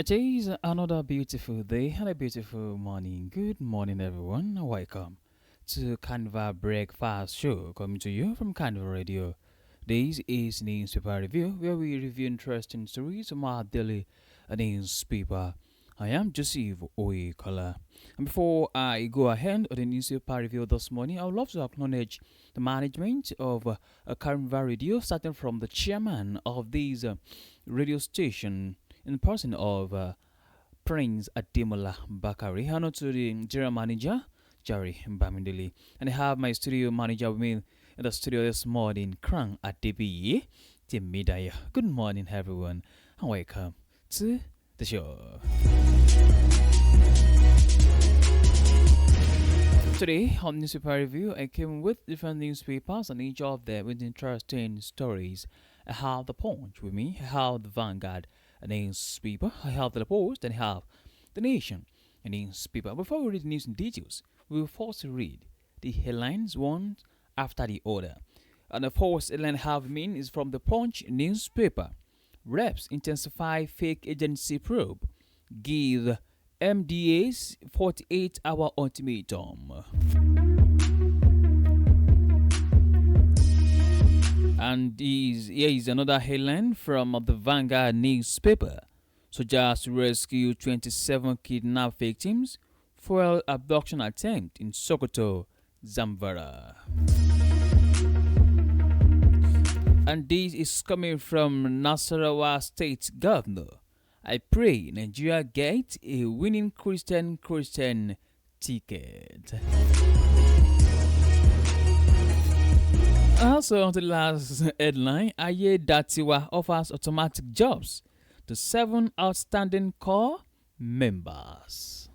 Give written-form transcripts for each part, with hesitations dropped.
It is another beautiful day and a beautiful morning. Good morning, everyone. Welcome to Carnival Breakfast Show coming to you from Carnival Radio. This is Newspaper Review, where we review interesting stories from our daily newspaper. I am Joseph Oyekola. And before I go ahead with the newspaper review this morning, I would love to acknowledge the management of Carnival Radio, starting from the chairman of this radio station in the person of Prince Ademola Bakari. Honor to the general manager, Jerry Bamindele. And I have my studio manager with me in the studio this morning, Krang Adebiyi Timidaya. Good morning, everyone, and welcome to the show. Today on Newspaper Review, I came with different newspapers and each of them with interesting stories. I have the Punch with me, I have the Vanguard, a newspaper, I have the Post, and I have the Nation, a newspaper. Before we read the news in details, we will first read the headlines one after the other. And the first headline I have in is from the Punch newspaper. Reps intensify fake agency probe, give MDA's 48-hour ultimatum. And here is another headline from the Vanguard newspaper. Soldiers rescue 27 kidnapped victims, foil abduction attempt in Sokoto, Zamfara. And this is coming from Nasarawa State Governor. I pray Nigeria gets a winning Christian ticket. Also on the last headline, Aye Datiwa offers automatic jobs to 7 outstanding core members.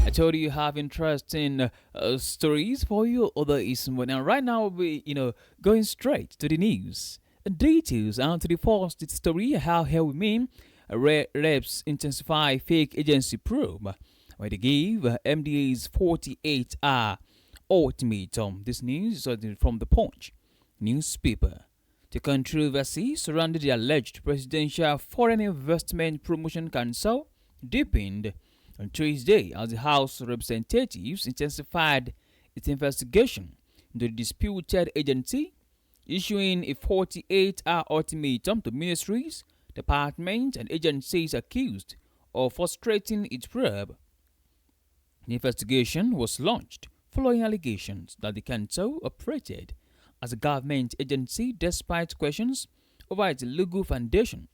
I told you have interesting stories for you. Other is now right now we going straight to the news. Details and to the first story. How here we mean reps intensify fake agency probe where they gave MDA's 48-hour ultimatum. This news is from the Punch newspaper. The controversy surrounding the alleged Presidential Foreign Investment Promotion Council deepened on Tuesday as the House of Representatives intensified its investigation into the disputed agency, issuing a 48-hour ultimatum to ministries, departments, and agencies accused of frustrating its probe. The investigation was launched following allegations that the council operated as a government agency despite questions over its legal foundation,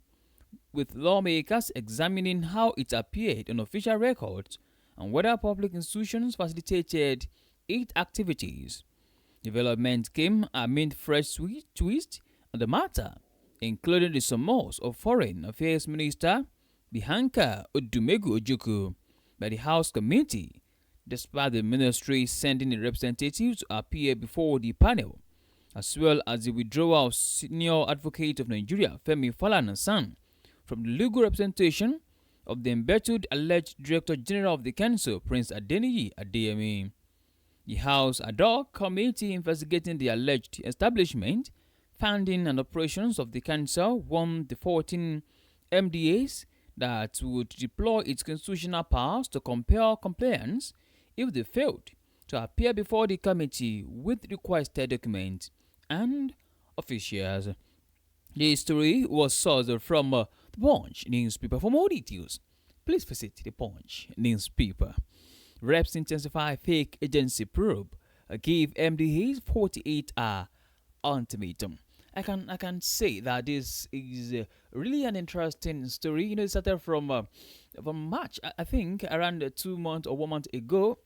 with lawmakers examining how it appeared on official records and whether public institutions facilitated its activities. Development came amid fresh twists on the matter, including the summons of Foreign Affairs Minister Bianca Odumegu Ojukwu by the House Committee, despite the ministry sending a representative to appear before the panel, as well as the withdrawal of Senior Advocate of Nigeria Femi Falana from the legal representation of the embattled alleged Director General of the Council, Prince Adeniyi Adeyemi. The House ad hoc committee investigating the alleged establishment, funding, and operations of the Council warned the 14 MDAs that would deploy its constitutional powers to compel compliance if they failed to appear before the committee with requested documents and officials. The story was sourced from the Punch newspaper. For more details, please visit the Punch newspaper. Reps intensify fake agency probe, give MDA's 48-hour ultimatum. I can say that this is really an interesting story. It started from March, I think, around 2 months or 1 month ago.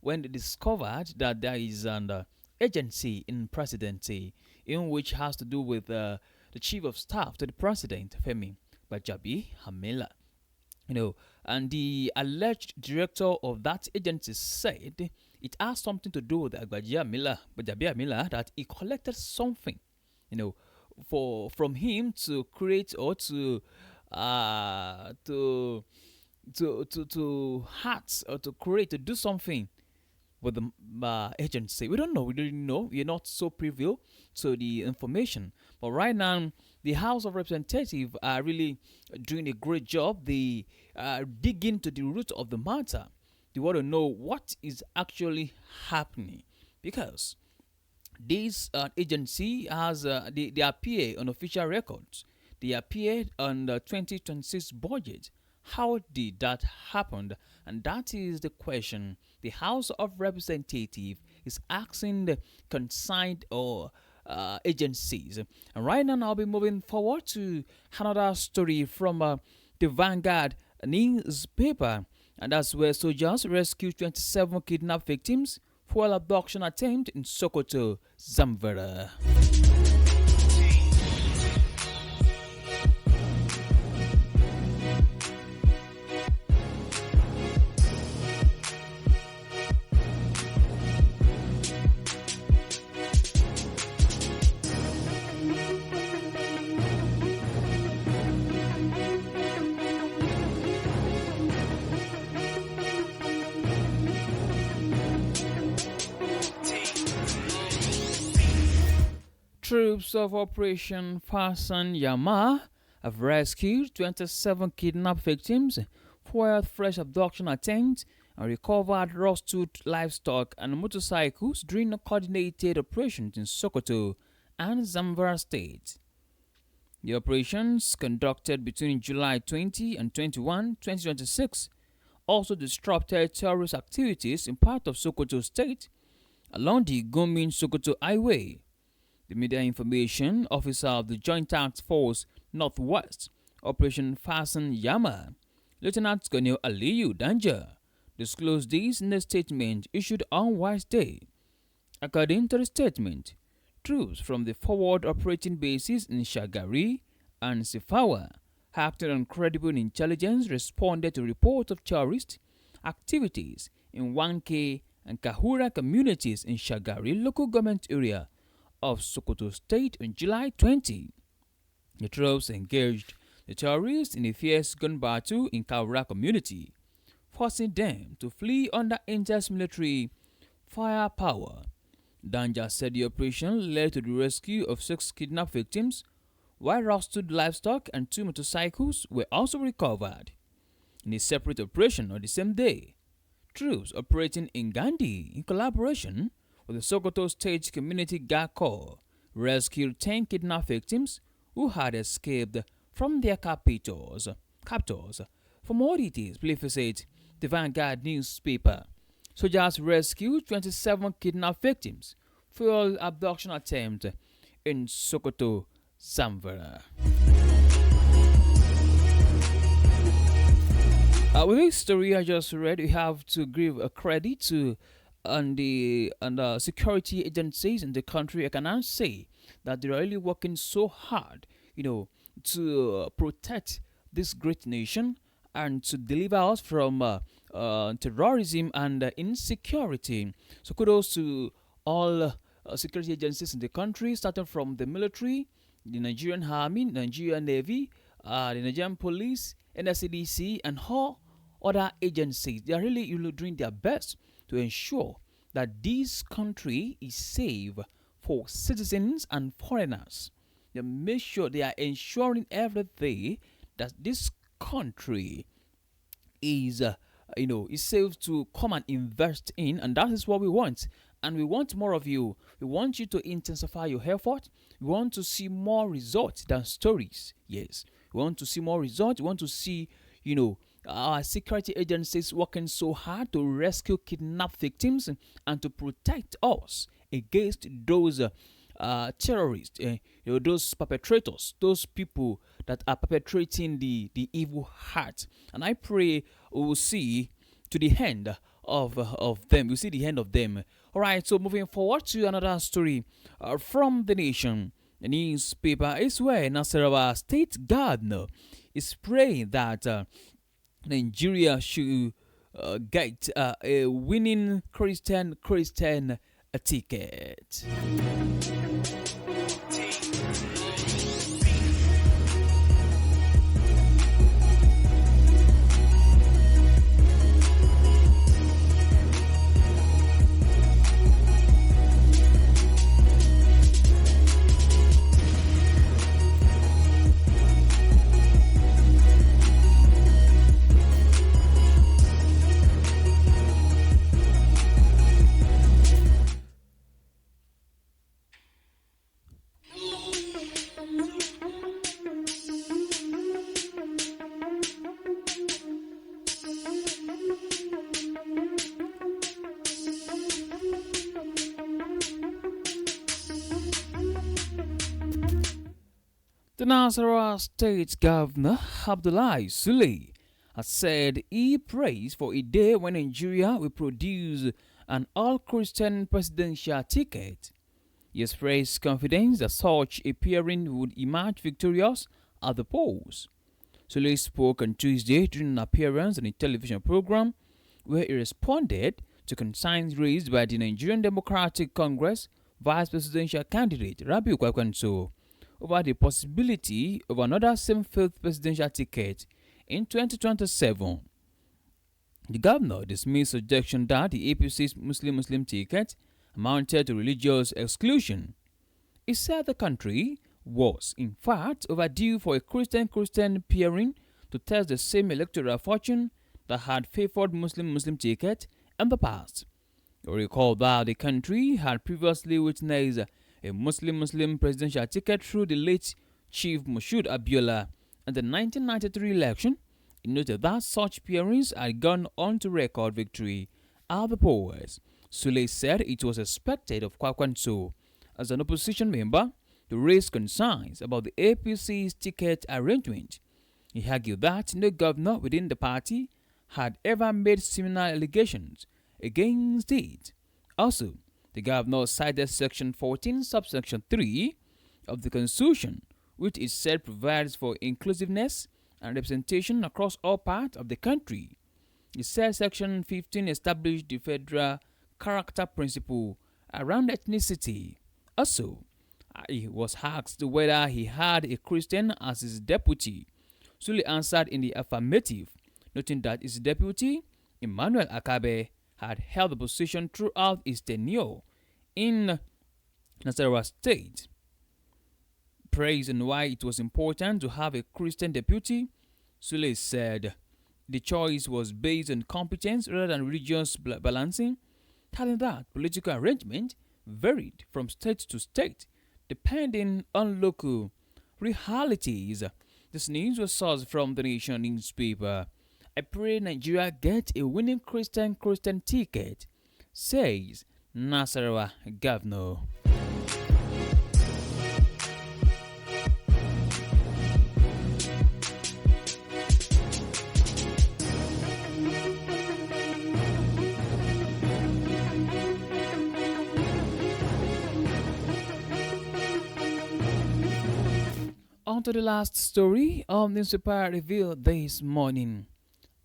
When they discovered that there is an agency in presidency in which has to do with the chief of staff to the president, Femi Gbajabiamila. And the alleged director of that agency said it has something to do with Gbajabiamila, that he collected something, from him to create or to hats or to create to do something with the agency. We don't know. We didn't know. We're not so privy to the information. But right now, the House of Representatives are really doing a great job. They dig into the root of the matter. They want to know what is actually happening because this agency has they appear on official records. They appeared on the 2026 budget. How did that happen? And that is the question the House of Representatives is asking the concerned or agencies. And right now, I'll be moving forward to another story from the Vanguard newspaper, and that's where soldiers rescue 27 kidnapped victims fuel abduction attempt in Sokoto, Zamfara. Troops of Operation Fasan Yama have rescued 27 kidnapped victims, foiled fresh abduction attempts, and recovered rusted livestock and motorcycles during a coordinated operations in Sokoto and Zamfara State. The operations, conducted between July 20 and 21, 2026, also disrupted terrorist activities in part of Sokoto State along the Gomin-Sokoto Highway. The Media Information Officer of the Joint Task Force Northwest, Operation Fasten Yama, Lieutenant Colonel Aliyu Danja, disclosed this in a statement issued on Wednesday. According to the statement, troops from the forward operating bases in Shagari and Sifawa, acting on credible intelligence, responded to reports of terrorist activities in Wanke and Kahura communities in Shagari local government area of Sokoto State on July 20. The troops engaged the terrorists in a fierce gun battle in Kahura community, forcing them to flee under intense military firepower. Danja said the operation led to the rescue of 6 kidnapped victims, while rusted livestock and 2 motorcycles were also recovered. In a separate operation on the same day, troops operating in Gandhi in collaboration with the Sokoto State Community Guard Corps rescued 10 kidnapped victims who had escaped from their captors. For more details, please visit the Vanguard newspaper. Soldiers rescued 27 kidnapped victims fuel abduction attempt in Sokoto, Zamfara. With this story I just read, we have to give a credit to the security agencies in the country. I can now say that they're really working so hard, to protect this great nation and to deliver us from terrorism and insecurity. So kudos to all security agencies in the country, starting from the military, the Nigerian Army, Nigerian Navy, the Nigerian Police, NSCDC, and all other agencies. They are really doing their best to ensure that this country is safe for citizens and foreigners. They make sure they are ensuring every day that this country is is safe to come and invest in, and that is what we want. And we want more of you. We want you to intensify your effort. We want to see more results than stories. Yes, we want to see more results. We want to see our security agencies working so hard to rescue kidnapped victims and to protect us against those terrorists, those perpetrators, those people that are perpetrating the evil heart. And I pray we will see to the end of them. We'll see the end of them. All right, so moving forward to another story from the nation. The newspaper is where Nasarawa State Governor is praying that Nigeria should get a winning Christian ticket. The Nasarawa State Governor Abdullahi Sule has said he prays for a day when Nigeria will produce an all-Christian presidential ticket. He expressed confidence that such a pairing would emerge victorious at the polls. Sule spoke on Tuesday during an appearance on a television program where he responded to concerns raised by the Nigerian Democratic Congress vice presidential candidate Rabiu Kwakwanso over the possibility of another same-faith presidential ticket in 2027. The governor dismissed suggestion that the APC's Muslim ticket amounted to religious exclusion. He said the country was, in fact, overdue for a Christian-Christian pairing to test the same electoral fortune that had favored Muslim ticket in the past. You recall that the country had previously witnessed a Muslim presidential ticket through the late Chief Moshood Abiola in the 1993 election. He noted that such pairings had gone on to record victory at the polls. Sule said it was expected of Kwakwanso, as an opposition member, to raise concerns about the APC's ticket arrangement. He argued that no governor within the party had ever made similar allegations against it. Also, the governor cited Section 14, subsection 3 of the Constitution, which it said provides for inclusiveness and representation across all parts of the country. He said Section 15 established the federal character principle around ethnicity. Also, he was asked whether he had a Christian as his deputy. Sule answered in the affirmative, noting that his deputy, Emmanuel Akabe, had held the position throughout his tenure in Nasarawa State. Praised on why it was important to have a Christian deputy, Sule said the choice was based on competence rather than religious balancing, telling that political arrangement varied from state to state depending on local realities. This news was sourced from the Nation newspaper. I pray Nigeria get a winning Christian ticket, says Nasarawa governor. On to the last story of the newspaper revealed this morning.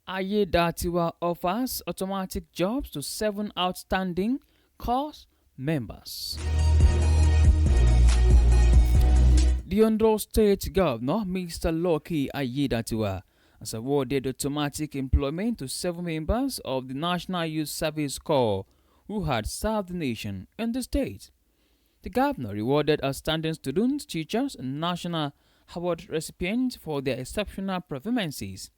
Ayedatiwa offers automatic jobs to 7 outstanding course members. The Ondo State Governor, Mr. Loki Ayedatiwa, has awarded automatic employment to 7 members of the National Youth Service Corps who had served the nation in the state. The governor rewarded outstanding students, teachers, and national award recipients for their exceptional performances.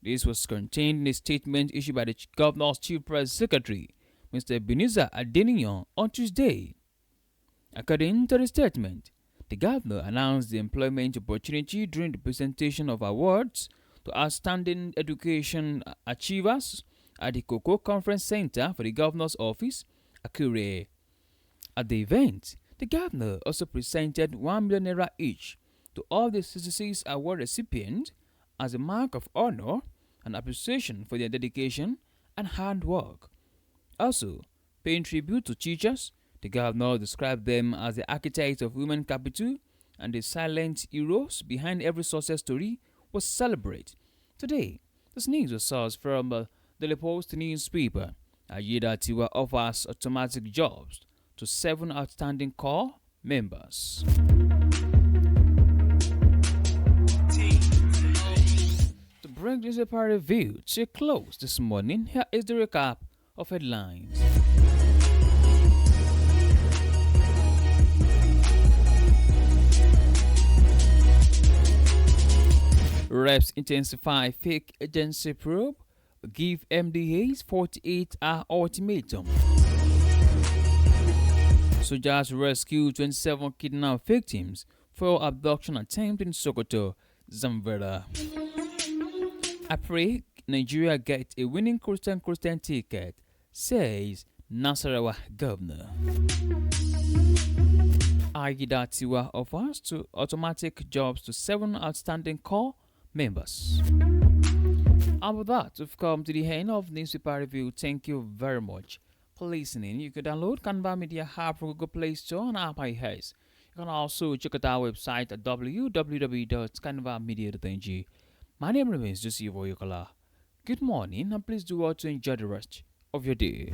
This was contained in a statement issued by the governor's chief press secretary, Mr. Ebenezer Adeniyan, on Tuesday. According to the statement, the governor announced the employment opportunity during the presentation of awards to outstanding education achievers at the Cocoa Conference Center for the governor's office, Akure. At the event, the governor also presented 1 million naira each to all the 66 award recipients as a mark of honor and appreciation for their dedication and hard work. Also, paying tribute to teachers, the governor described them as the architects of women capital and the silent heroes behind every success story was celebrated. Today, this news was sourced from the Post newspaper. Ayedatiwa offers automatic jobs to 7 outstanding corps members. To bring this newspaper review to a close this morning, here is the recap of headlines. Reps intensify fake agency probe, give MDAs 48-hour ultimatum. Soldiers rescue 27 kidnapped victims for abduction attempt in Sokoto, Zamfara. I pray Nigeria get a winning Christian ticket, says Nasarawa governor. Aida offers to automatic jobs to 7 outstanding core members. And with that, we've come to the end of Newspaper Review. Thank you very much for listening. You can download Canva Media app from Google Play Store and App iOS. You can also check out our website at www.canvamedia.ng. My name remains Joseph Oyukala. Good morning, and please do well to enjoy the rest of your day.